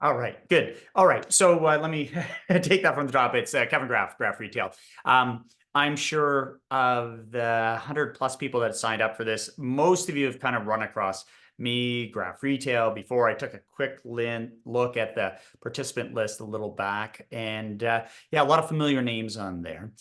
All right, good. All right, so let me take that from the top. It's Kevin Graff, Graff Retail. I'm sure of the 100 plus people that signed up for this, most of you have kind of run across me, Graff Retail, before. I took a quick look at the participant list a little back, and yeah, a lot of familiar names on there.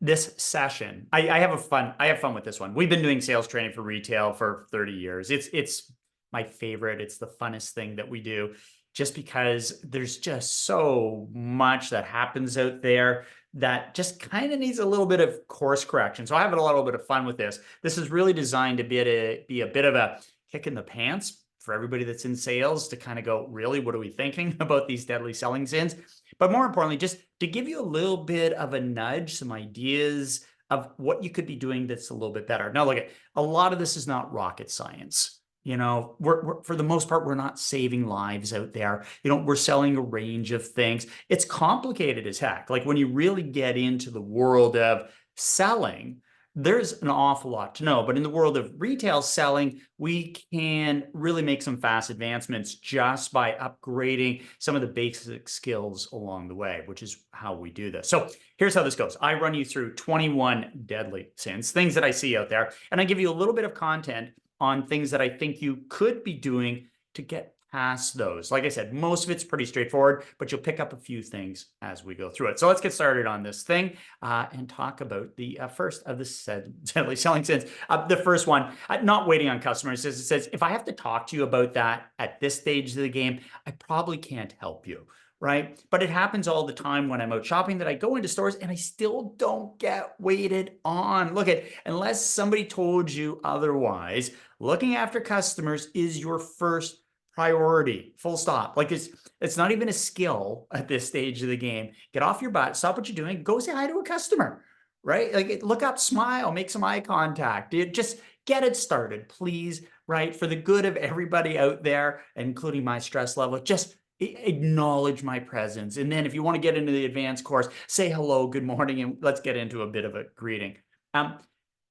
This session, I have fun with this one. We've been doing sales training for retail for 30 years. It's my favorite. It's the funnest thing that we do, just because there's just so much that happens out there that just kind of needs a little bit of course correction. So I have a little bit of fun with this. This is really designed to be a bit of a kick in the pants for everybody that's in sales, to kind of go, really, what are we thinking about these deadly selling sins? But more importantly, just to give you a little bit of a nudge, some ideas of what you could be doing that's a little bit better. Now, look, a lot of this is not rocket science. You know, we're for the most part, we're not saving lives out there. You know, we're selling a range of things. It's complicated as heck. Like, when you really get into the world of selling, there's an awful lot to know. But in the world of retail selling, we can really make some fast advancements just by upgrading some of the basic skills along the way, which is how we do this. So here's how this goes. I run you through 21 deadly sins, things that I see out there, and I give you a little bit of content on things that I think you could be doing to get past those. Like I said, most of it's pretty straightforward, but you'll pick up a few things as we go through it. So let's get started on this thing and talk about the first of the deadly selling sins. The first one, not waiting on customers. It says, if I have to talk to you about that at this stage of the game, I probably can't help you. Right? But it happens all the time when I'm out shopping, that I go into stores and I still don't get waited on. Look, unless somebody told you otherwise, looking after customers is your first priority, full stop. Like, it's not even a skill at this stage of the game. Get off your butt, stop what you're doing, go say hi to a customer, right? Like, look up, smile, make some eye contact. Just get it started, please, right? For the good of everybody out there, including my stress level, just acknowledge my presence. And then if you want to get into the advanced course, say hello, good morning, and let's get into a bit of a greeting.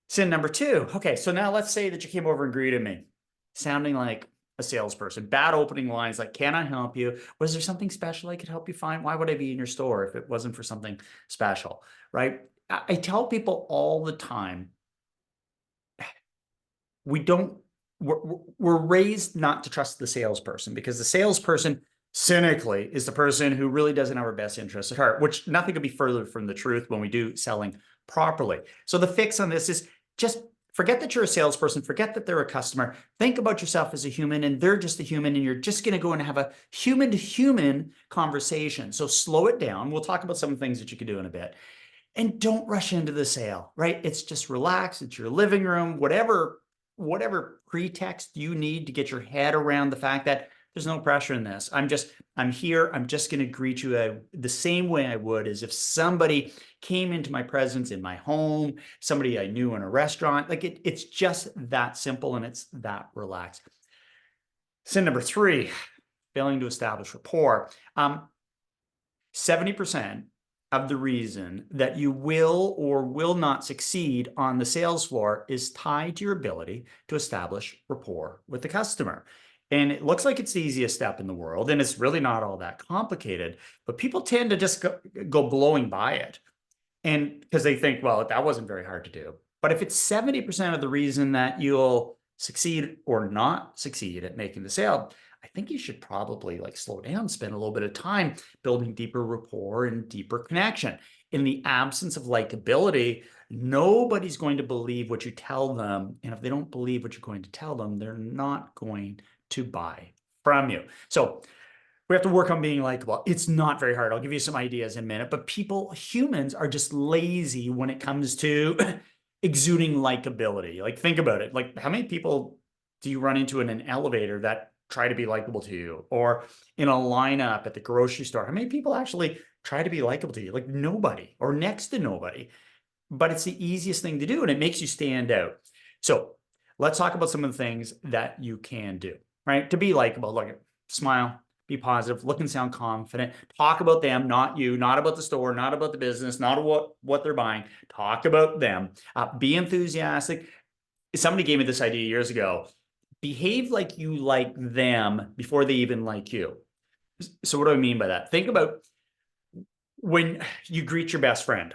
Sin number two. Okay, so now let's say that you came over and greeted me, sounding like a salesperson. Bad opening lines like, can I help you? Was there something special I could help you find? Why would I be in your store if it wasn't for something special, right? I tell people all the time, we're raised not to trust the salesperson, because the salesperson, cynically, is the person who really doesn't have our best interests at heart, which nothing could be further from the truth when we do selling properly. So the fix on this is just forget that you're a salesperson, forget that they're a customer. Think about yourself as a human, and they're just a human, and you're just going to go and have a human-to-human conversation. So slow it down. We'll talk about some things that you can do in a bit. And don't rush into the sale, right? It's just relax. It's your living room, whatever pretext you need to get your head around the fact that there's no pressure in this. I'm here. I'm just going to greet you the same way I would as if somebody came into my presence in my home, somebody I knew in a restaurant. Like, it's just that simple, and it's that relaxed. Sin number three, failing to establish rapport. 70% of the reason that you will or will not succeed on the sales floor is tied to your ability to establish rapport with the customer. And it looks like it's the easiest step in the world, and it's really not all that complicated, but people tend to just go blowing by it. And because they think, well, that wasn't very hard to do. But if it's 70% of the reason that you'll succeed or not succeed at making the sale, I think you should probably slow down, spend a little bit of time building deeper rapport and deeper connection. In the absence of likability, nobody's going to believe what you tell them. And if they don't believe what you're going to tell them, they're not going to buy from you. So we have to work on being likable. It's not very hard. I'll give you some ideas in a minute, but humans are just lazy when it comes to exuding likability. Like, think about it. Like, how many people do you run into in an elevator that try to be likable to you, or in a lineup at the grocery store? How many people actually try to be likable to you? Like, nobody, or next to nobody. But it's the easiest thing to do, and it makes you stand out. So let's talk about some of the things that you can do, right? To be likable. Look, smile, be positive, look and sound confident. Talk about them, not you, not about the store, not about the business, not what they're buying. Talk about them. Be enthusiastic. Somebody gave me this idea years ago. Behave like you like them before they even like you. So what do I mean by that? Think about when you greet your best friend.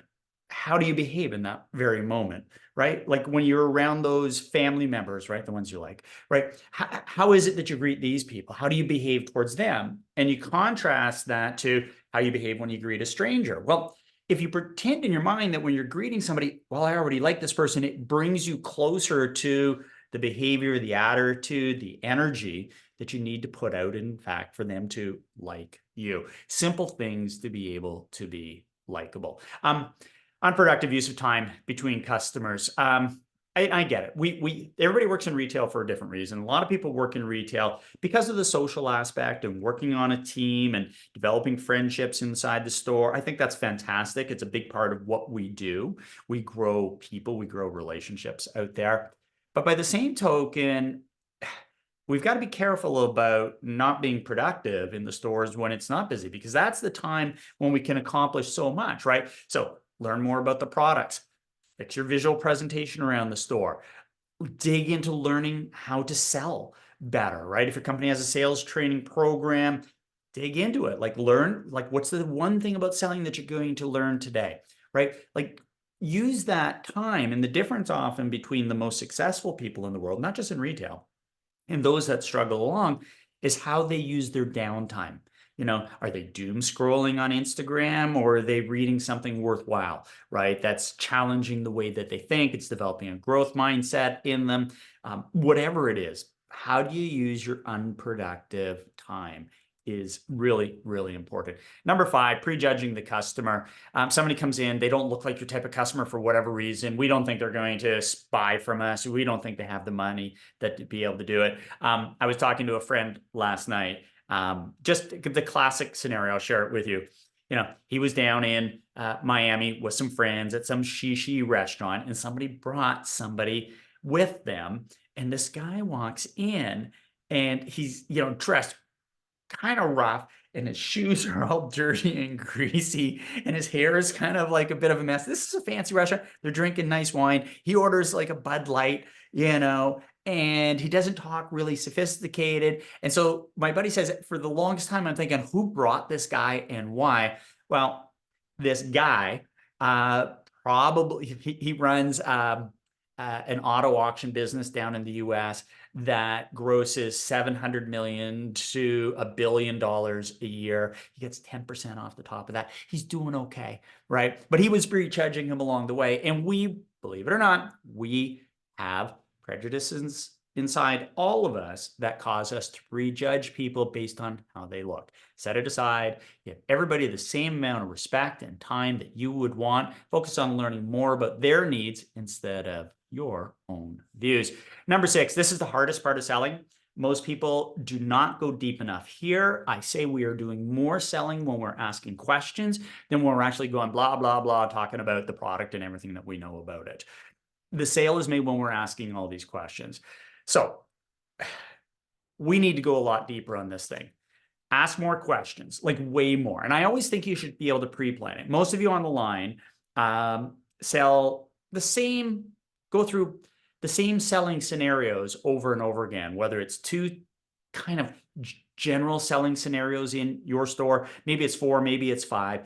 How do you behave in that very moment, right? Like when you're around those family members, right? The ones you like, right? How is it that you greet these people? How do you behave towards them? And you contrast that to how you behave when you greet a stranger. Well, if you pretend in your mind that when you're greeting somebody, well, I already like this person, it brings you closer to the behavior, the attitude, the energy that you need to put out, in fact, for them to like you. Simple things to be able to be likable. Unproductive use of time between customers. I get it. Everybody works in retail for a different reason. A lot of people work in retail because of the social aspect and working on a team and developing friendships inside the store. I think that's fantastic. It's a big part of what we do. We grow people, we grow relationships out there. But by the same token, we've got to be careful about not being productive in the stores when it's not busy, because that's the time when we can accomplish so much, right? So learn more about the products, fix your visual presentation around the store, dig into learning how to sell better, right? If your company has a sales training program, dig into it. Like learn, like what's the one thing about selling that you're going to learn today, right? Like use that time. And the difference often between the most successful people in the world, not just in retail, and those that struggle along, is how they use their downtime. Are they doom scrolling on Instagram, or are they reading something worthwhile, right? That's challenging the way that they think. It's developing a growth mindset in them. Whatever it is, how do you use your unproductive time is really, really important. Number 5, prejudging the customer. Somebody comes in, they don't look like your type of customer for whatever reason. We don't think they're going to buy from us. We don't think they have the money to be able to do it. I was talking to a friend last night. Just the classic scenario, I'll share it with you. He was down in Miami with some friends at some shishi restaurant, and somebody brought somebody with them. And this guy walks in, and he's, dressed kind of rough, and his shoes are all dirty and greasy, and his hair is kind of like a bit of a mess. This is a fancy restaurant. They're drinking nice wine. He orders like a Bud Light, and he doesn't talk really sophisticated. And so my buddy says, for the longest time, I'm thinking, who brought this guy and why? Well, this guy probably he runs an auto auction business down in the US that grosses $700 million to $1 billion a year. He gets 10% off the top of that. He's doing okay, right? But he was prejudging him along the way. And we, believe it or not, we have prejudices inside all of us that cause us to prejudge people based on how they look. Set it aside. Give everybody the same amount of respect and time that you would want. Focus on learning more about their needs instead of your own views. Number 6, this is the hardest part of selling. Most people do not go deep enough here. I say we are doing more selling when we're asking questions than when we're actually going blah, blah, blah, talking about the product and everything that we know about it. The sale is made when we're asking all these questions. So we need to go a lot deeper on this thing. Ask more questions, like way more. And I always think you should be able to pre-plan it. Most of you on the line sell the same, go through the same selling scenarios over and over again, whether it's 2 kind of general selling scenarios in your store. Maybe it's 4, maybe it's 5.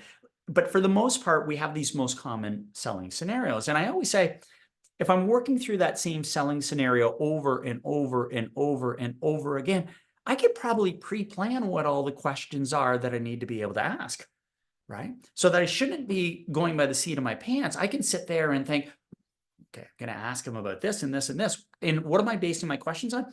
But for the most part, we have these most common selling scenarios. And I always say, if I'm working through that same selling scenario over and over and over and over again, I could probably pre-plan what all the questions are that I need to be able to ask, right? So that I shouldn't be going by the seat of my pants. I can sit there and think, okay, I'm going to ask him about this and this and this. And what am I basing my questions on?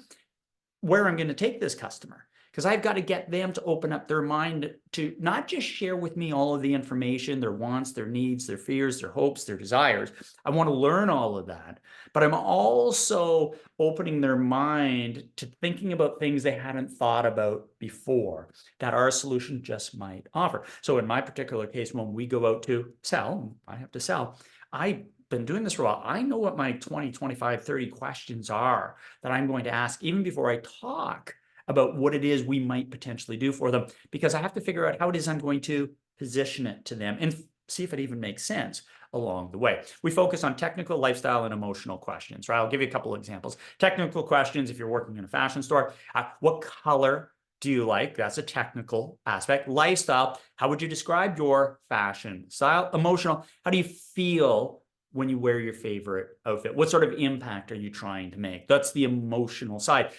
Where I'm going to take this customer. Because I've got to get them to open up their mind to not just share with me all of the information, their wants, their needs, their fears, their hopes, their desires. I want to learn all of that. But I'm also opening their mind to thinking about things they hadn't thought about before that our solution just might offer. So in my particular case, when we go out to sell, I have to sell, I've been doing this for a while. I know what my 20, 25, 30 questions are that I'm going to ask even before I talk about what it is we might potentially do for them, because I have to figure out how it is I'm going to position it to them and see if it even makes sense along the way. We focus on technical, lifestyle, and emotional questions, right? I'll give you a couple of examples. Technical questions, if you're working in a fashion store, what color do you like? That's a technical aspect. Lifestyle, how would you describe your fashion style? Emotional, how do you feel when you wear your favorite outfit? What sort of impact are you trying to make? That's the emotional side.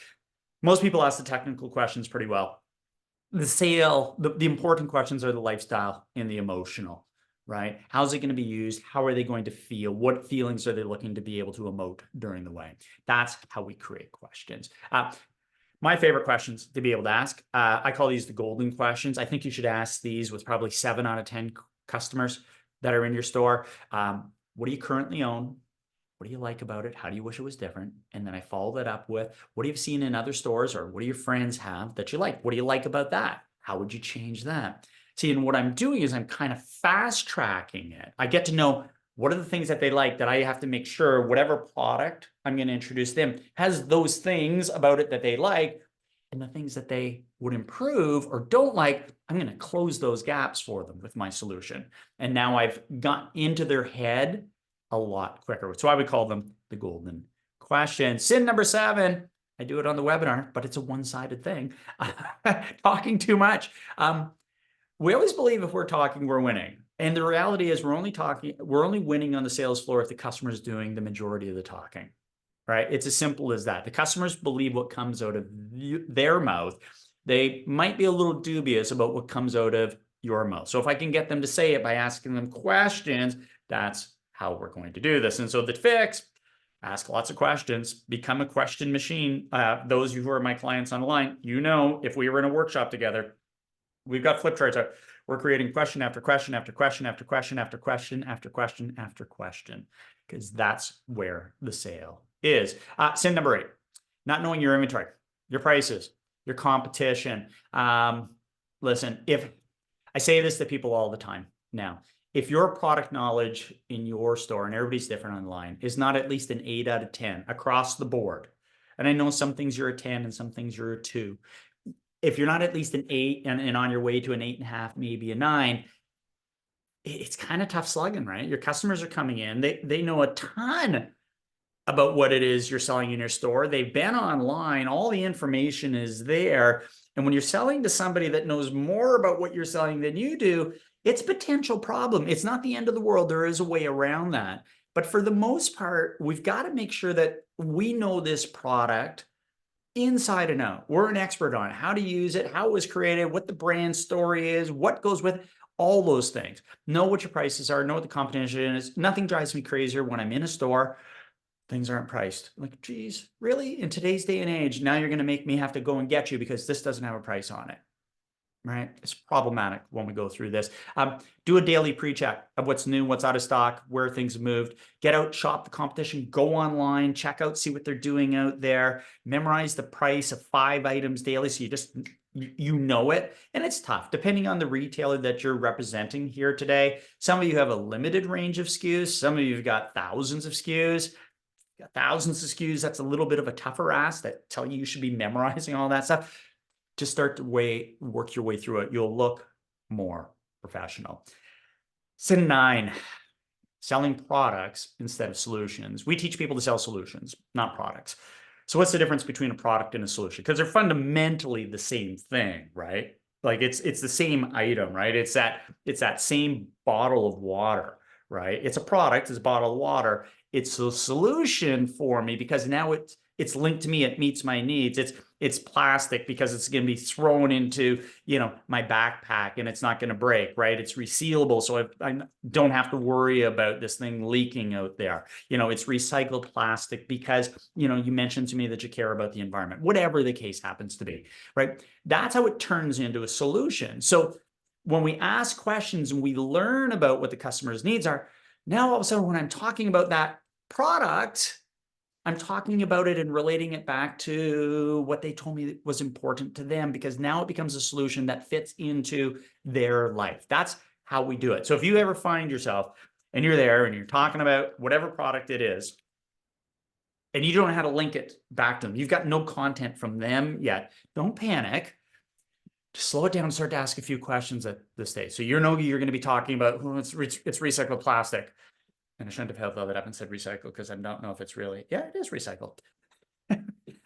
Most people ask the technical questions pretty well. The sale, the important questions are the lifestyle and the emotional, right? How's it going to be used? How are they going to feel? What feelings are they looking to be able to emote during the way? That's how we create questions. My favorite questions to be able to ask, I call these the golden questions. I think you should ask these with probably 7 out of 10 customers that are in your store. What do you currently own? What do you like about it? How do you wish it was different? And then I follow that up with, what have you seen in other stores, or what do your friends have that you like? What do you like about that? How would you change that? See, and what I'm doing is I'm kind of fast tracking it. I get to know what are the things that they like that I have to make sure whatever product I'm going to introduce them has those things about it that they like, and the things that they would improve or don't like, I'm going to close those gaps for them with my solution. And now I've got into their head a lot quicker. So I would call them the golden question. Sin number 7, I do it on the webinar, but it's a one-sided thing. Talking too much. We always believe if we're talking, we're winning. And the reality is we're only winning on the sales floor if the customer is doing the majority of the talking, right? It's as simple as that. The customers believe what comes out of their mouth. They might be a little dubious about what comes out of your mouth. So if I can get them to say it by asking them questions, that's how we're going to do this. And so the fix, ask lots of questions, become a question machine. Those of you who are my clients on the line, you know, if we were in a workshop together, we've got flip charts out. We're creating question after question after question after question after question after question after question, because that's where the sale is. Sin number 8, not knowing your inventory, your prices, your competition. Listen, if I say this to people all the time now, if your product knowledge in your store, and everybody's different online, is not at least an 8 out of 10 across the board, and I know some things you're a 10 and some things you're a 2, if you're not at least an 8 and on your way to an 8.5, maybe a 9, it's kind of tough slugging, right? Your customers are coming in. They know a ton about what it is you're selling in your store. They've been online. All the information is there. And when you're selling to somebody that knows more about what you're selling than you do, it's a potential problem. It's not the end of the world. There is a way around that. But for the most part, we've got to make sure that we know this product inside and out. We're an expert on it, how to use it, how it was created, what the brand story is, what goes with it, all those things. Know what your prices are, know what the competition is. Nothing drives me crazier when I'm in a store, things aren't priced. I'm like, geez, really? In today's day and age, now you're going to make me have to go and get you because this doesn't have a price on it. Right? It's problematic when we go through this. Do a daily pre-check of what's new, what's out of stock, where things have moved. Get out, shop the competition, go online, check out, see what they're doing out there. Memorize the price of 5 items daily so you know it. And it's tough, depending on the retailer that you're representing here today. Some of you have a limited range of SKUs. Some of you have got thousands of SKUs. Got thousands of SKUs. That's a little bit of a tougher ask that tell you should be memorizing all that stuff. Just start to work your way through it. You'll look more professional. Sin 9, selling products instead of solutions. We teach people to sell solutions, not products. So what's the difference between a product and a solution? Because they're fundamentally the same thing, right? Like it's the same item, right? It's that same bottle of water, right? It's a product, it's a bottle of water. It's a solution for me because now it's linked to me. It meets my needs. It's plastic because it's going to be thrown into, my backpack and it's not going to break, right? It's resealable. So I don't have to worry about this thing leaking out there. It's recycled plastic because, you mentioned to me that you care about the environment, whatever the case happens to be, right? That's how it turns into a solution. So when we ask questions and we learn about what the customer's needs are, now all of a sudden when I'm talking about that product, I'm talking about it and relating it back to what they told me was important to them, because now it becomes a solution that fits into their life. That's how we do it. So if you ever find yourself and you're there and you're talking about whatever product it is, and you don't know how to link it back to them, you've got no content from them yet, don't panic. Just slow it down and start to ask a few questions at this stage. So you're going to be talking about, it's recycled plastic. And I shouldn't have held that up and said recycle because I don't know if it's really, yeah, it is recycled.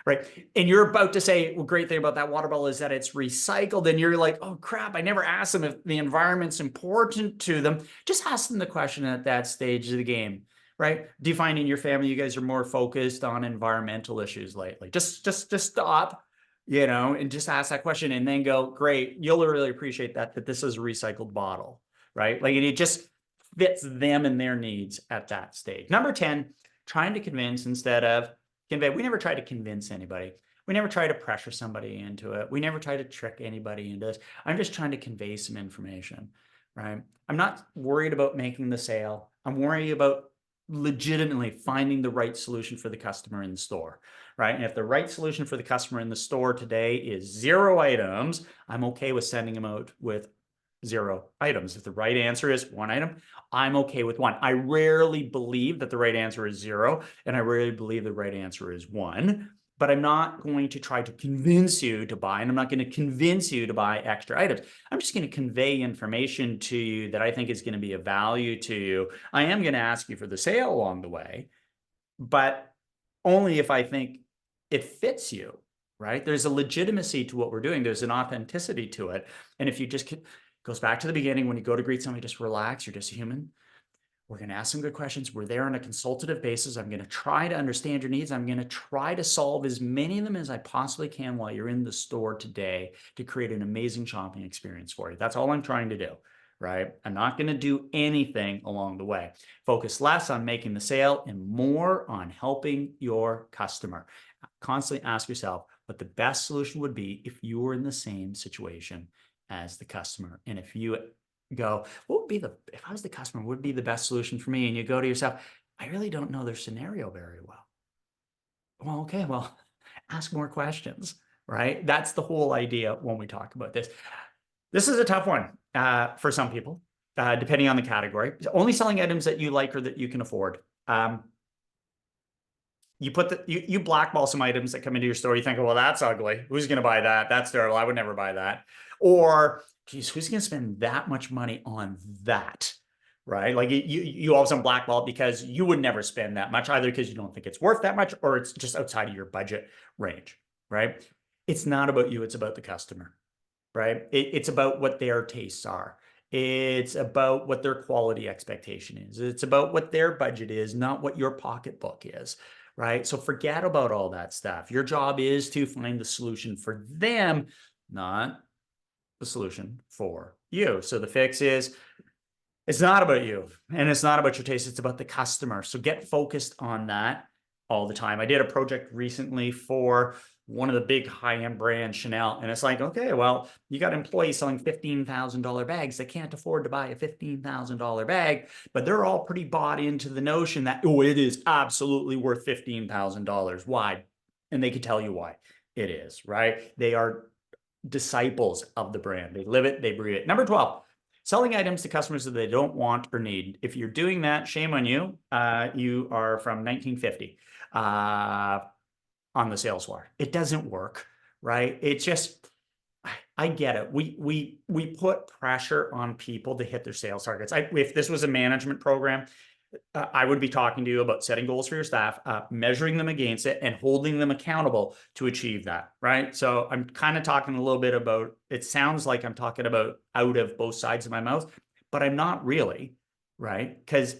right? And you're about to say, well, great thing about that water bottle is that it's recycled. And you're like, oh crap, I never asked them if the environment's important to them. Just ask them the question at that stage of the game, right? Do you find in your family, you guys are more focused on environmental issues lately? Just stop, and just ask that question and then go, great. You'll really appreciate that this is a recycled bottle, right? Like, and it just fits them and their needs at that stage. Number 10, trying to convince instead of convey. We never try to convince anybody. We never try to pressure somebody into it. We never try to trick anybody into this. I'm just trying to convey some information, right? I'm not worried about making the sale. I'm worried about legitimately finding the right solution for the customer in the store, right? And if the right solution for the customer in the store today is 0 items, I'm okay with sending them out with 0 items. If the right answer is 1 item, I'm okay with 1. I rarely believe that the right answer is 0, and I rarely believe the right answer is 1, but I'm not going to try to convince you to buy, and I'm not going to convince you to buy extra items. I'm just going to convey information to you that I think is going to be of value to you. I am going to ask you for the sale along the way, but only if I think it fits you, right? There's a legitimacy to what we're doing. There's an authenticity to it. And if you just goes back to the beginning, when you go to greet somebody, just relax. You're just a human. We're going to ask some good questions. We're there on a consultative basis. I'm going to try to understand your needs. I'm going to try to solve as many of them as I possibly can while you're in the store today to create an amazing shopping experience for you. That's all I'm trying to do, right? I'm not going to do anything along the way. Focus less on making the sale and more on helping your customer. Constantly ask yourself what the best solution would be if you were in the same situation as the customer. And if you go, if I was the customer, what would be the best solution for me? And you go to yourself, I really don't know their scenario very well. Well, okay, well, ask more questions, right? That's the whole idea when we talk about this. This is a tough one for some people, depending on the category. Only selling items that you like or that you can afford. You blackball some items that come into your store. You think, well, that's ugly. Who's going to buy that? That's terrible. I would never buy that. Or, geez, who's going to spend that much money on that? Right? Like you all of a sudden blackball because you would never spend that much, either because you don't think it's worth that much or it's just outside of your budget range. Right? It's not about you. It's about the customer. Right? It's about what their tastes are. It's about what their quality expectation is. It's about what their budget is, not what your pocketbook is. Right? So forget about all that stuff. Your job is to find the solution for them, not the solution for you. So the fix is, it's not about you and it's not about your taste. It's about the customer. So get focused on that all the time. I did a project recently for one of the big high-end brands, Chanel. And it's like, okay, well, you got employees selling $15,000 bags. They can't afford to buy a $15,000 bag, but they're all pretty bought into the notion that, oh, it is absolutely worth $15,000. Why? And they can tell you why it is, right? They are disciples of the brand. They live it, they breathe it. Number 12, selling items to customers that they don't want or need. If you're doing that, shame on you. You are from 1950. On the sales floor. It doesn't work, right? It's just, I get it. We put pressure on people to hit their sales targets. If this was a management program, I would be talking to you about setting goals for your staff, measuring them against it, and holding them accountable to achieve that, right? So I'm kind of talking a little bit about, it sounds like I'm talking about out of both sides of my mouth, but I'm not really, right? Because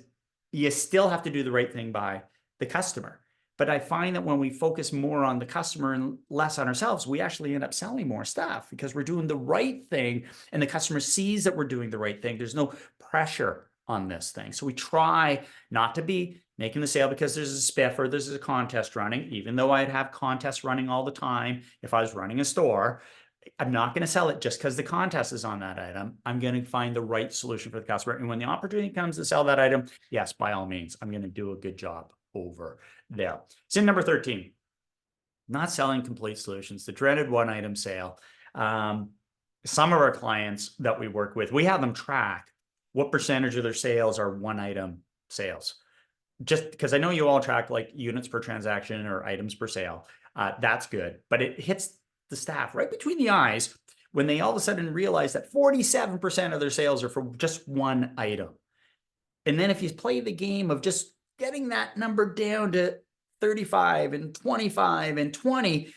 you still have to do the right thing by the customer. But I find that when we focus more on the customer and less on ourselves, we actually end up selling more stuff because we're doing the right thing and the customer sees that we're doing the right thing. There's no pressure on this thing. So we try not to be making the sale because there's a spiff or there's a contest running, even though I'd have contests running all the time if I was running a store. I'm not going to sell it just because the contest is on that item. I'm going to find the right solution for the customer. And when the opportunity comes to sell that item, yes, by all means, I'm going to do a good job over there. Sin number 13, not selling complete solutions, the dreaded one item sale. Some of our clients that we work with, we have them track what percentage of their sales are one item sales. Just because I know you all track like units per transaction or items per sale. That's good, but it hits the staff right between the eyes when they all of a sudden realize that 47% of their sales are for just one item. And then if you play the game of just getting that number down to 35 and 25 and 20,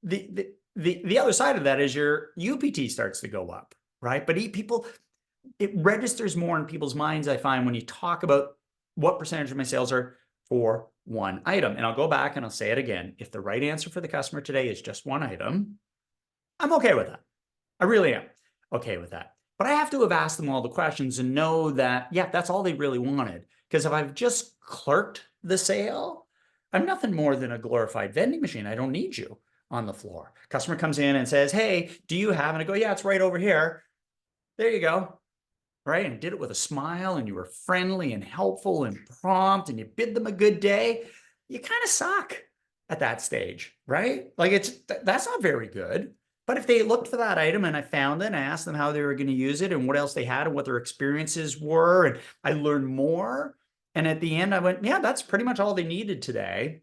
the other side of that is your UPT starts to go up, right? But it registers more in people's minds, I find, when you talk about what percentage of my sales are for one item. And I'll go back and I'll say it again. If the right answer for the customer today is just one item, I'm okay with that. I really am okay with that. But I have to have asked them all the questions and know that, yeah, that's all they really wanted. Because if I've just clerked the sale, I'm nothing more than a glorified vending machine. I don't need you on the floor. Customer comes in and says, hey, do you have? And I go, yeah, it's right over here. There you go. Right? And did it with a smile, and you were friendly and helpful and prompt, and you bid them a good day. You kind of suck at that stage, right? Like that's not very good. But if they looked for that item and I found it and I asked them how they were going to use it and what else they had and what their experiences were, and I learned more. And at the end, I went, yeah, that's pretty much all they needed today.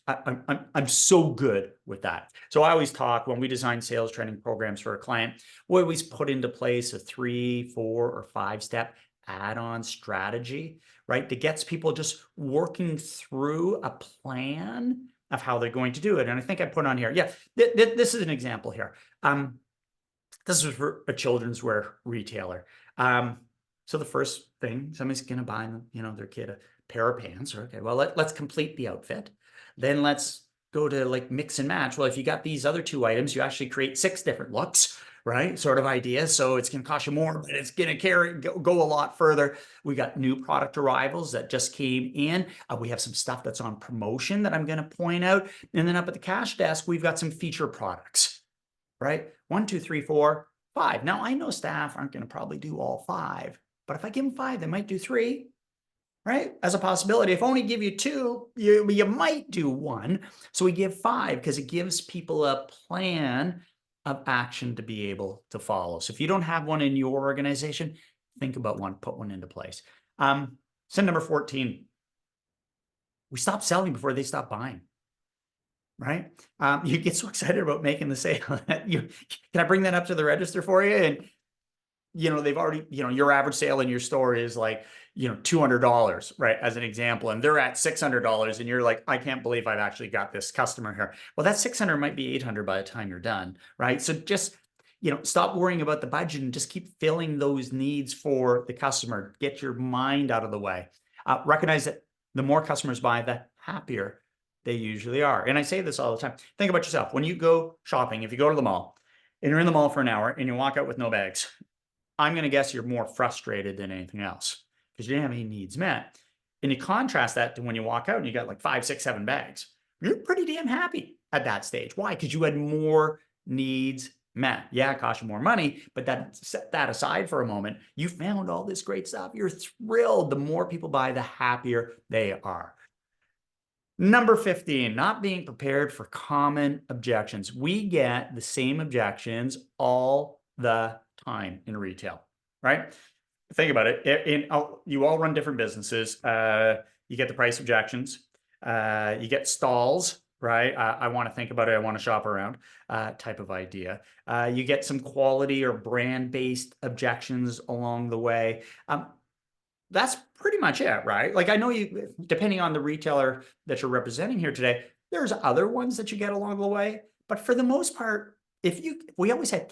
I'm so good with that. So I always talk when we design sales training programs for a client, we always put into place a 3, 4, or 5-step add-on strategy, right? That gets people just working through a plan of how they're going to do it. And I think I put on here, yeah, this is an example here. This is for a children's wear retailer. So the first thing, somebody's going to buy them, their kid a pair of pants. Okay, well, let's complete the outfit. Then let's go to like mix and match. Well, if you got these other 2 items, you actually create 6 different looks, right? Sort of idea. So it's going to cost you more, but it's going to go a lot further. We got new product arrivals that just came in. We have some stuff that's on promotion that I'm going to point out. And then up at the cash desk, we've got some feature products, right? 1, 2, 3, 4, 5. Now I know staff aren't going to probably do all 5, but if I give them 5, they might do 3. Right? As a possibility. If I only give you 2, you might do 1. So we give 5 because it gives people a plan of action to be able to follow. So if you don't have one in your organization, think about one, put one into place. Sin number 14. We stop selling before they stop buying. Right? You get so excited about making the sale. Can I bring that up to the register for you? And they've already, your average sale in your store is like, $200, right? As an example, and they're at $600 and you're like, I can't believe I've actually got this customer here. Well, that 600 might be 800 by the time you're done, right? So just, stop worrying about the budget and just keep filling those needs for the customer. Get your mind out of the way. Recognize that the more customers buy, the happier they usually are. And I say this all the time. Think about yourself. When you go shopping, if you go to the mall and you're in the mall for an hour and you walk out with no bags, I'm going to guess you're more frustrated than anything else because you didn't have any needs met. And you contrast that to when you walk out and you got like 5, 6, 7 bags. You're pretty damn happy at that stage. Why? Because you had more needs met. Yeah, it cost you more money, but set that aside for a moment. You found all this great stuff. You're thrilled. The more people buy, the happier they are. Number 15, not being prepared for common objections. We get the same objections all the time in retail, right? Think about it. You all run different businesses. You get the price objections. You get stalls, right? I want to think about it. I want to shop around type of idea. You get some quality or brand-based objections along the way. That's pretty much it, right? Like I know you, depending on the retailer that you're representing here today, there's other ones that you get along the way. But for the most part, we always say,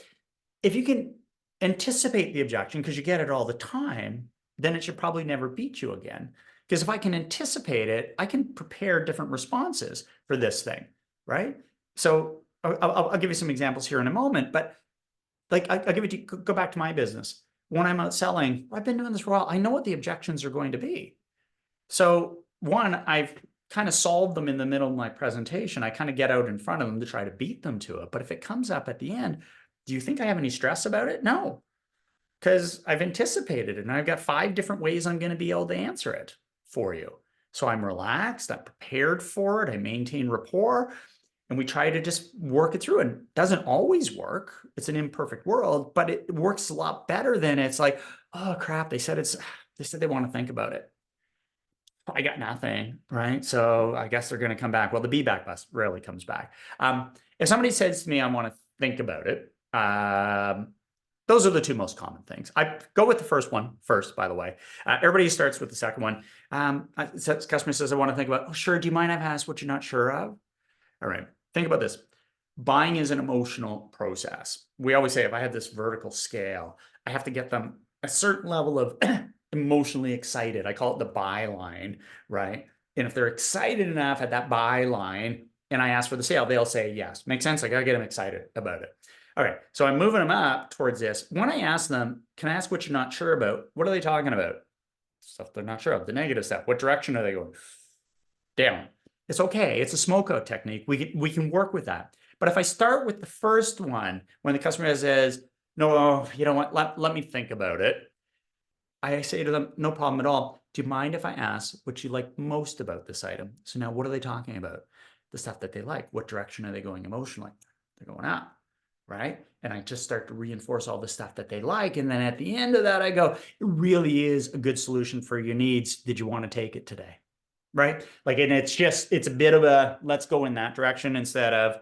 if you can anticipate the objection because you get it all the time, then it should probably never beat you again. Because if I can anticipate it, I can prepare different responses for this thing, right? So I'll give you some examples here in a moment, but like I'll give it to you, go back to my business. When I'm out selling, I've been doing this for a while. I know what the objections are going to be. So one, I've kind of solved them in the middle of my presentation. I kind of get out in front of them to try to beat them to it. But if it comes up at the end, do you think I have any stress about it? No, because I've anticipated it and I've got 5 different ways I'm going to be able to answer it for you. So I'm relaxed, I'm prepared for it, I maintain rapport, and we try to just work it through. And it doesn't always work. It's an imperfect world, but it works a lot better than it's like, oh crap, they said they want to think about it. I got nothing, right? So I guess they're going to come back. Well, the be back bus rarely comes back. If somebody says to me, I want to think about it, Those are the two most common things. I go with the first one first, by the way. Everybody starts with the second one. Customer says, I want to think about, oh, sure. Do you mind if I ask what you're not sure of? All right. Think about this. Buying is an emotional process. We always say, if I have this vertical scale, I have to get them a certain level of emotionally excited. I call it the buy line, right? And if they're excited enough at that buy line and I ask for the sale, they'll say yes. Makes sense? I got to get them excited about it. Okay, so I'm moving them up towards this. When I ask them, can I ask what you're not sure about? What are they talking about? Stuff they're not sure of, the negative stuff. What direction are they going? Down. It's okay. It's a smoke out technique. We can work with that. But if I start with the first one, when the customer says, no, you know what, let me think about it. I say to them, no problem at all. Do you mind if I ask what you like most about this item? So now what are they talking about? The stuff that they like. What direction are they going emotionally? They're going up, right? And I just start to reinforce all the stuff that they like. And then at the end of that, I go, it really is a good solution for your needs. Did you want to take it today? Right? Like, and it's a bit of a, let's go in that direction instead of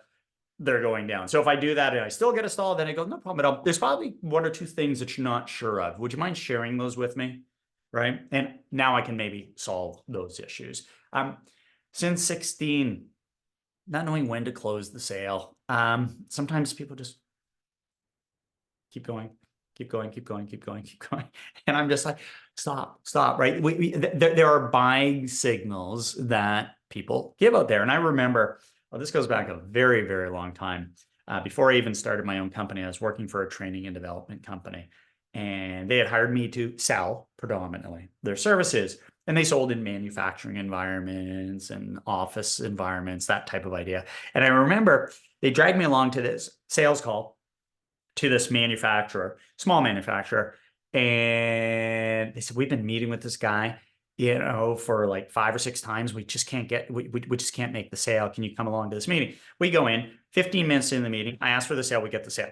they're going down. So if I do that and I still get a stall, then I go, no problem at all. There's probably one or two things that you're not sure of. Would you mind sharing those with me? Right? And now I can maybe solve those issues. Since 16, not knowing when to close the sale. Sometimes people just keep going, keep going, keep going, keep going, keep going. And I'm just like, stop, right? There are buying signals that people give out there. And I remember, well, this goes back a very, very long time. Before I even started my own company, I was working for a training and development company. And they had hired me to sell predominantly their services. And they sold in manufacturing environments and office environments, that type of idea. And I remember they dragged me along to this sales call to this manufacturer, small manufacturer. And they said, we've been meeting with this guy, you know, for like 5 or 6 times. We just can't get, we just can't make the sale. Can you come along to this meeting? We go in, 15 minutes in the meeting. I ask for the sale. We get the sale.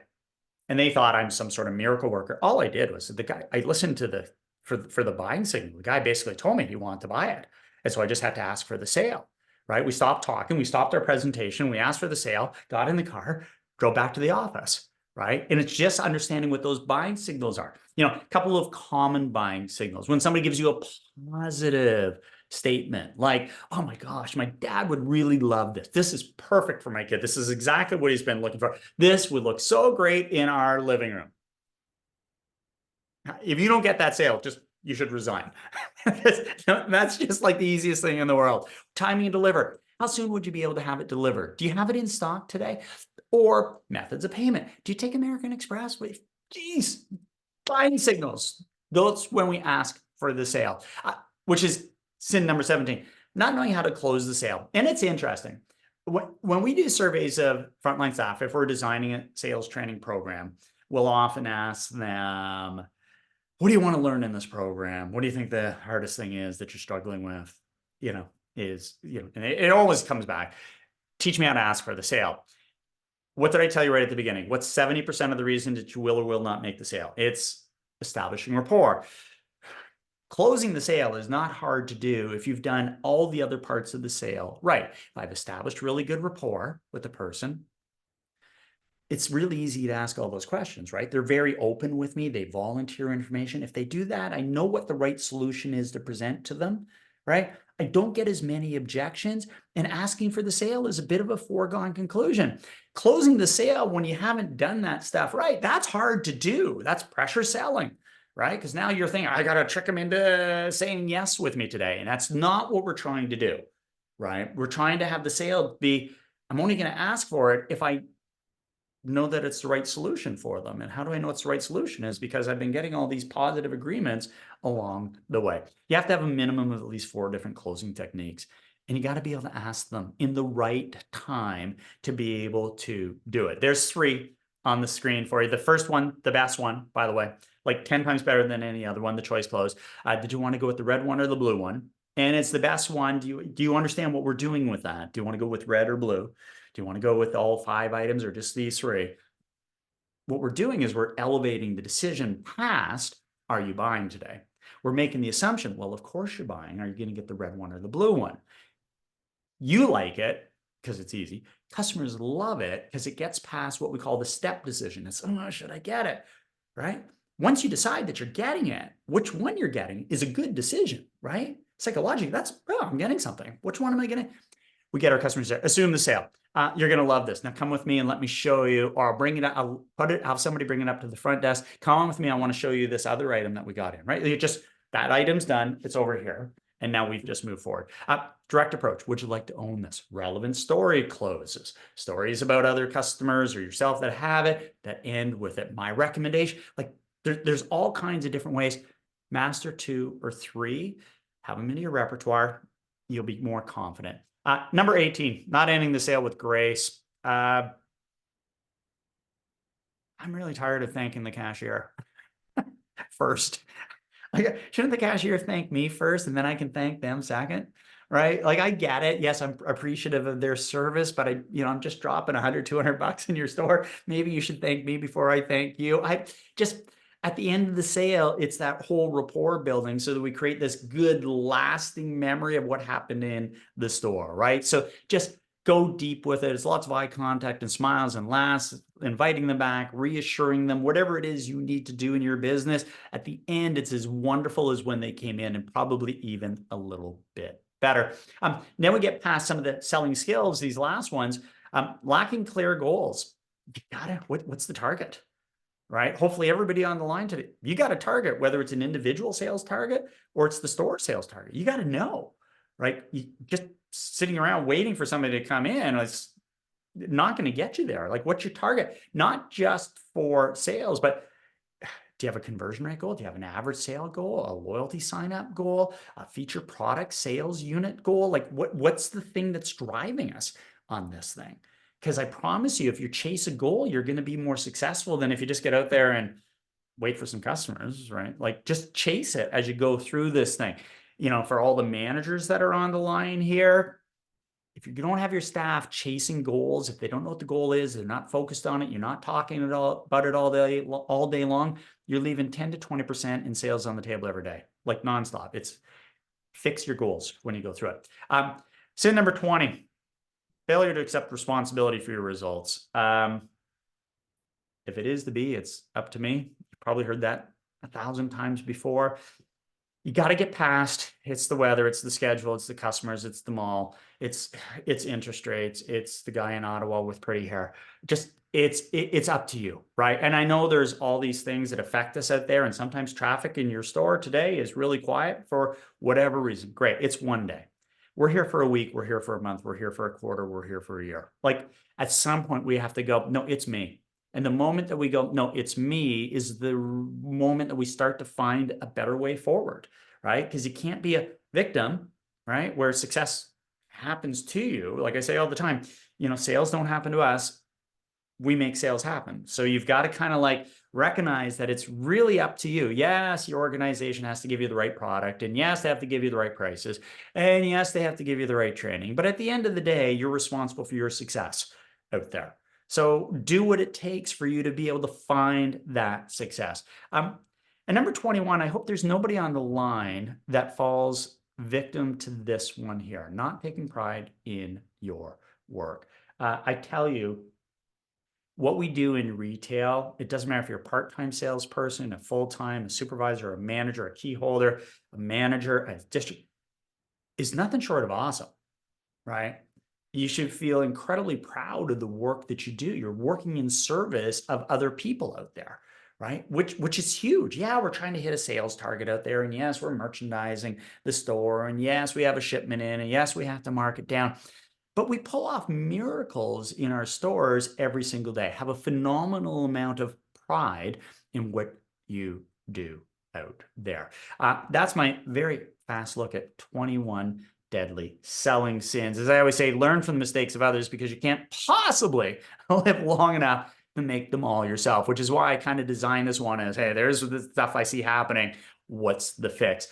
And they thought I'm some sort of miracle worker. All I did was the guy, I listened to the, for the buying signal. The guy basically told me he wanted to buy it. And so I just had to ask for the sale, right? We stopped talking. We stopped our presentation. We asked for the sale, got in the car, drove back to the office, right? And it's just understanding what those buying signals are. You know, a couple of common buying signals. When somebody gives you a positive statement like, oh my gosh, my dad would really love this. This is perfect for my kid. This is exactly what he's been looking for. This would look so great in our living room. If you don't get that sale, you should resign. That's just like the easiest thing in the world. Timing and deliver. How soon would you be able to have it delivered? Do you have it in stock today? Or methods of payment. Do you take American Express? Geez, buying signals. That's when we ask for the sale, which is sin number 17, not knowing how to close the sale. And it's interesting. When we do surveys of frontline staff, if we're designing a sales training program, we'll often ask them, what do you want to learn in this program? What do you think the hardest thing is that you're struggling with? You know, and it always comes back. Teach me how to ask for the sale. What did I tell you right at the beginning? What's 70% of the reason that you will or will not make the sale? It's establishing rapport. Closing the sale is not hard to do if you've done all the other parts of the sale right. If I've established really good rapport with the person, it's really easy to ask all those questions, right? They're very open with me. They volunteer information. If they do that, I know what the right solution is to present to them, right? I don't get as many objections, and asking for the sale is a bit of a foregone conclusion. Closing the sale when you haven't done that stuff right, that's hard to do. That's pressure selling, right? Because now you're thinking, I got to trick them into saying yes with me today. And that's not what we're trying to do, right? We're trying to have the sale be, I'm only going to ask for it if I know that it's the right solution for them. And how do I know it's the right solution? Is because I've been getting all these positive agreements along the way. You have to have a minimum of at least 4 different closing techniques. And you got to be able to ask them in the right time to be able to do it. There's 3 on the screen for you. The first one, the best one, by the way, like 10 times better than any other one, the choice close. Did you want to go with the red one or the blue one? And it's the best one. Do you understand what we're doing with that? Do you want to go with red or blue? Do you want to go with all 5 items or just these 3? What we're doing is we're elevating the decision past, are you buying today? We're making the assumption, well, of course you're buying. Are you going to get the red one or the blue one? You like it because it's easy. Customers love it because it gets past what we call the step decision. It's, oh, should I get it? right? Once you decide that you're getting it, which one you're getting is a good decision, right? Psychologically, that's, oh, I'm getting something. Which one am I getting? We get our customers there. Assume the sale. You're going to love this. Now come with me and let me show you, or I'll bring it up. I'll have somebody bring it up to the front desk. Come on with me. I want to show you this other item that we got in, right? That item's done. It's over here. And now we've just moved forward. Direct approach. Would you like to own this? Relevant story closes. Stories about other customers or yourself that have it that end with it. My recommendation, like there's all kinds of different ways. Master 2 or 3, have them into your repertoire. You'll be more confident. Number 18, not ending the sale with grace. I'm really tired of thanking the cashier first. Like, shouldn't the cashier thank me first and then I can thank them second? Right? Like, I get it. Yes, I'm appreciative of their service, but I'm just dropping 100, 200 bucks in your store. Maybe you should thank me before I thank you. At the end of the sale, it's that whole rapport building so that we create this good lasting memory of what happened in the store, right? So just go deep with it. It's lots of eye contact and smiles and laughs, inviting them back, reassuring them, whatever it is you need to do in your business. At the end, it's as wonderful as when they came in and probably even a little bit better. Then we get past some of the selling skills, these last ones, lacking clear goals. What's the target? Right? Hopefully everybody on the line today, you got a target, whether it's an individual sales target or it's the store sales target. You got to know, right? You just sitting around waiting for somebody to come in, it's not going to get you there. Like, what's your target? Not just for sales, but do you have a conversion rate goal? Do you have an average sale goal, a loyalty sign up goal, a feature product sales unit goal? Like, what's the thing that's driving us on this thing? Because I promise you, if you chase a goal, you're going to be more successful than if you just get out there and wait for some customers, right? Like, just chase it as you go through this thing. For all the managers that are on the line here, if you don't have your staff chasing goals, if they don't know what the goal is, they're not focused on it, you're not talking about it all day long, you're leaving 10 to 20% in sales on the table every day, like nonstop. It's fix your goals when you go through it. Sin number 20. Failure to accept responsibility for your results. If it is to be, it's up to me. You've probably heard that 1,000 times before. You got to get past, it's the weather, it's the schedule, it's the customers, it's the mall, it's interest rates, it's the guy in Ottawa with pretty hair. Just, it's up to you, right? And I know there's all these things that affect us out there, and sometimes traffic in your store today is really quiet for whatever reason. Great, it's one day. We're here for a week, we're here for a month, we're here for a quarter, we're here for a year. Like, at some point we have to go, no, it's me. And the moment that we go, no, it's me, is the moment that we start to find a better way forward, right? Because you can't be a victim, right? Where success happens to you. Like I say all the time, sales don't happen to us. We make sales happen. So you've got to kind of like recognize that it's really up to you. Yes, your organization has to give you the right product, and yes, they have to give you the right prices, and yes, they have to give you the right training. But at the end of the day, you're responsible for your success out there. So do what it takes for you to be able to find that success. And number 21, I hope there's nobody on the line that falls victim to this one here, not taking pride in your work. I tell you, what we do in retail, it doesn't matter if you're a part-time salesperson, a full-time, a supervisor, a manager, a key holder, a manager, a district, is nothing short of awesome, right? You should feel incredibly proud of the work that you do. You're working in service of other people out there, right? Which is huge. Yeah, we're trying to hit a sales target out there. And yes, we're merchandising the store. And yes, we have a shipment in. And yes, we have to mark it down. But we pull off miracles in our stores every single day. Have a phenomenal amount of pride in what you do out there. That's my very fast look at 21 deadly selling sins. As I always say, learn from the mistakes of others, because you can't possibly live long enough to make them all yourself, which is why I kind of designed this one as, hey, there's the stuff I see happening. What's the fix?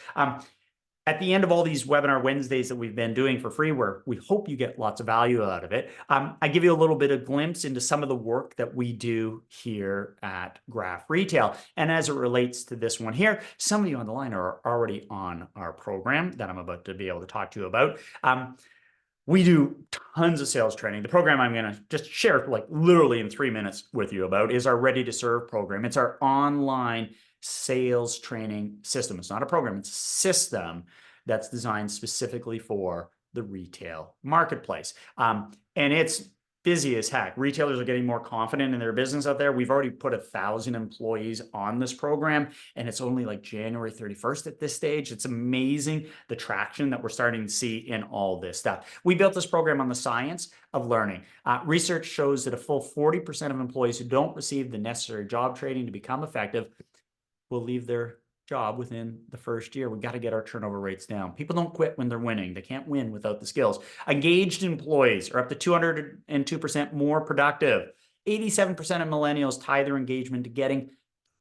At the end of all these webinar Wednesdays that we've been doing for free, where we hope you get lots of value out of it, I give you a little bit of glimpse into some of the work that we do here at Graff Retail. And as it relates to this one here, some of you on the line are already on our program that I'm about to be able to talk to you about. We do tons of sales training. The program I'm going to just share like literally in 3 minutes with you about is our Ready to Serve program. It's our online sales training system. It's not a program, it's a system that's designed specifically for the retail marketplace. And it's busy as heck. Retailers are getting more confident in their business out there. We've already put 1,000 employees on this program, and it's only like January 31st at this stage. It's amazing the traction that we're starting to see in all this stuff. We built this program on the science of learning. Research shows that a full 40% of employees who don't receive the necessary job training to become effective will leave their job within the first year. We've got to get our turnover rates down. People don't quit when they're winning. They can't win without the skills. Engaged employees are up to 202% more productive. 87% of millennials tie their engagement to getting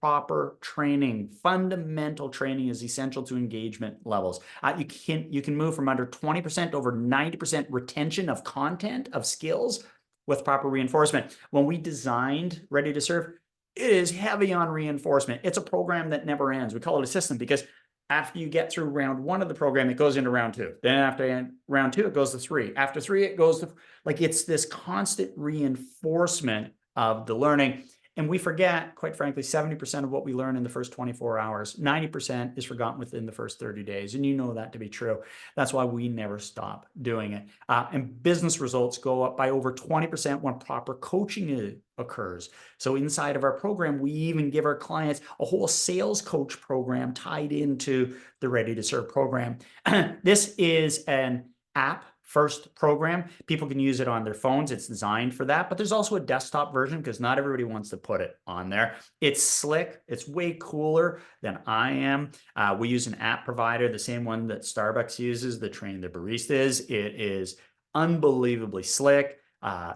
proper training. Fundamental training is essential to engagement levels. You can move from under 20% to over 90% retention of content, of skills with proper reinforcement. When we designed Ready to Serve, it is heavy on reinforcement. It's a program that never ends. We call it a system because after you get through round 1 of the program, it goes into round 2. Then after round 2, it goes to 3. After 3, it goes to, like, it's this constant reinforcement of the learning. And we forget, quite frankly, 70% of what we learn in the first 24 hours, 90% is forgotten within the first 30 days. And you know that to be true. That's why we never stop doing it. And business results go up by over 20% when proper coaching occurs. So inside of our program, we even give our clients a whole sales coach program tied into the Ready to Serve program. This is an app first program. People can use it on their phones. It's designed for that, but there's also a desktop version because not everybody wants to put it on there. It's slick. It's way cooler than I am. We use an app provider, the same one that Starbucks uses to train their baristas. It is unbelievably slick.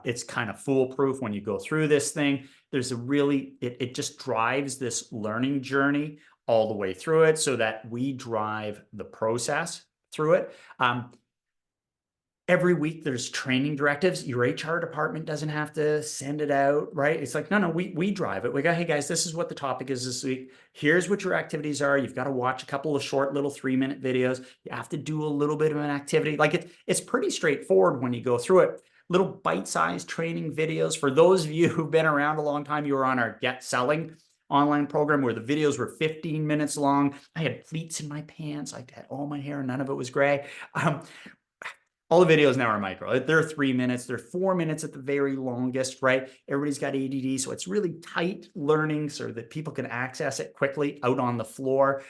It's kind of foolproof when you go through this thing. There's a really, it just drives this learning journey all the way through it so that we drive the process through it. Every week there's training directives. Your HR department doesn't have to send it out, right? It's like, no, we drive it. We go, hey guys, this is what the topic is this week. Here's what your activities are. You've got to watch a couple of short little 3-minute videos. You have to do a little bit of an activity. Like it's pretty straightforward when you go through it. Little bite-sized training videos. For those of you who've been around a long time, you were on our Get Selling online program where the videos were 15 minutes long. I had pleats in my pants. I had all my hair and none of it was gray. All the videos now are micro. They're 3 minutes. They're 4 minutes at the very longest, right? Everybody's got ADD, so it's really tight learning so that people can access it quickly out on the floor.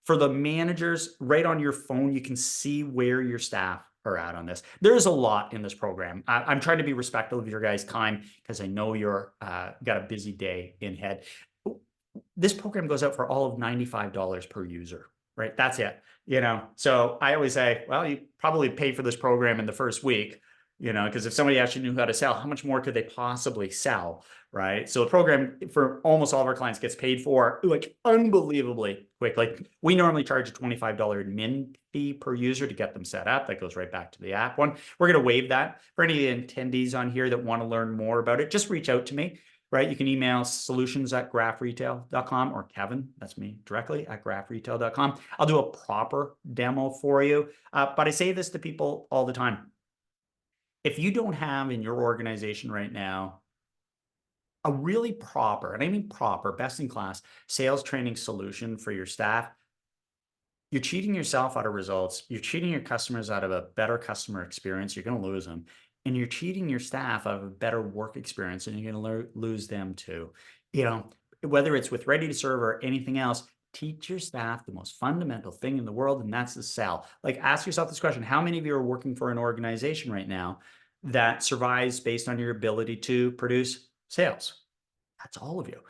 For the managers, right on your phone, you can see where your staff are at on this. There's a lot in this program. I'm trying to be respectful of your guys' time because I know you're got a busy day in head. This program goes out for all of $95 per user, right? That's it. So I always say, well, you probably pay for this program in the first week, because if somebody actually knew how to sell, how much more could they possibly sell, right? So the program for almost all of our clients gets paid for like unbelievably quickly. We normally charge a $25 admin fee per user to get them set up. That goes right back to the app one. We're going to waive that. For any attendees on here that want to learn more about it, just reach out to me. Right? You can email solutions@graffretail.com or Kevin, that's me, directly at graffretail.com. I'll do a proper demo for you. But I say this to people all the time. If you don't have in your organization right now a really proper, and I mean proper, best in class sales training solution for your staff, you're cheating yourself out of results. You're cheating your customers out of a better customer experience. You're going to lose them. And you're cheating your staff out of a better work experience, and you're going to lose them too. Whether it's with Ready to Serve or anything else, teach your staff the most fundamental thing in the world, and that's to sell. Like, ask yourself this question. How many of you are working for an organization right now that survives based on your ability to produce sales? That's all of you.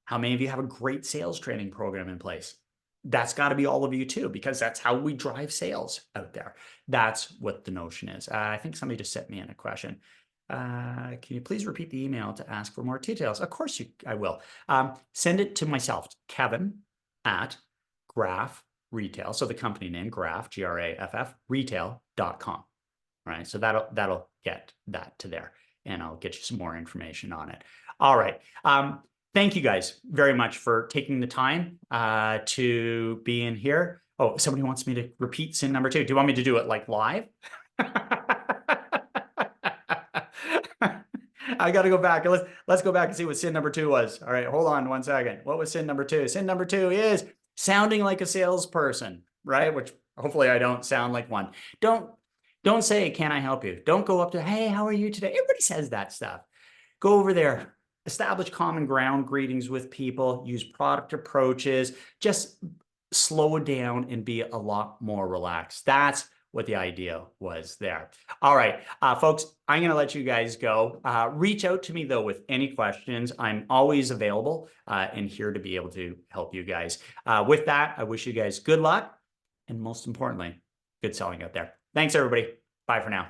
How many of you have a great sales training program in place? That's got to be all of you too, because that's how we drive sales out there. That's what the notion is. I think somebody just sent me in a question. Can you please repeat the email to ask for more details? Of course I will. Send it to myself, Kevin at Graff Retail. So the company name, Graff, Graff, retail.com. Right. So that'll get that to there, and I'll get you some more information on it. All right. Thank you guys very much for taking the time to be in here. Oh, somebody wants me to repeat sin number 2. Do you want me to do it like live? I got to go back. Let's go back and see what sin number 2 was. All right, hold on 1 second. What was sin number 2? Sin number 2 is sounding like a salesperson, right? Which hopefully I don't sound like one. Don't say, can I help you? Don't go up to, hey, how are you today? Everybody says that stuff. Go over there, establish common ground greetings with people, use product approaches, just slow it down and be a lot more relaxed. That's what the idea was there. All right, folks, I'm going to let you guys go. Reach out to me, though, with any questions. I'm always available and here to be able to help you guys. With that, I wish you guys good luck and most importantly, good selling out there. Thanks, everybody. Bye for now.